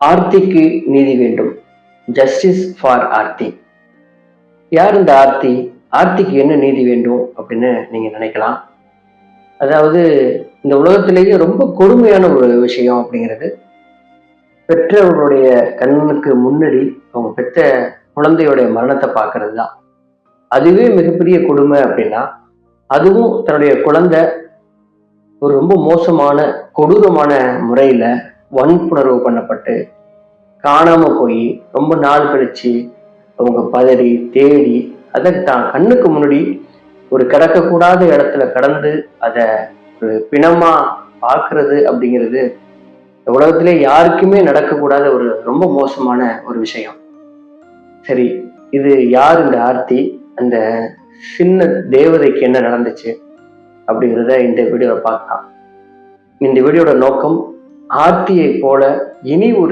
ஆர்த்திக்கு நீதி வேண்டும். Justice for Aarthi. யார் இந்த ஆர்த்தி? ஆர்த்திக்கு என்ன நீதி வேண்டும் அப்படின்னு நீங்க நினைக்கலாம். அதாவது இந்த உலகத்திலேயே ரொம்ப கொடுமையான ஒரு விஷயம் அப்படிங்கிறது, பெற்றவர்களுடைய கண்ணுக்கு முன்னாடி அவங்க பெற்ற குழந்தையுடைய மரணத்தை பார்க்கறது தான். அதுவே மிகப்பெரிய கொடுமை அப்படின்னா, அதுவும் தன்னுடைய குழந்தை ஒரு ரொம்ப மோசமான கொடூரமான முறையில வன்புணர்வு பண்ணப்பட்டு காணாம போய் ரொம்ப நாள் கழிச்சு அவங்க பதறி தேடி அதை தான் கண்ணுக்கு முன்னாடி ஒரு கிடக்கக்கூடாத இடத்துல கடந்து அதை ஒரு பிணமா பார்க்கிறது அப்படிங்கிறது இந்த உலகத்திலே யாருக்குமே நடக்கக்கூடாத ஒரு ரொம்ப மோசமான ஒரு விஷயம். சரி, இது யார் இந்த ஆர்த்தி? அந்த சின்ன தேவதைக்கு என்ன நடந்துச்சு அப்படிங்கிறத இந்த வீடியோவை பார்க்கலாம். இந்த வீடியோட நோக்கம், ஆர்த்தியை போல இனி ஒரு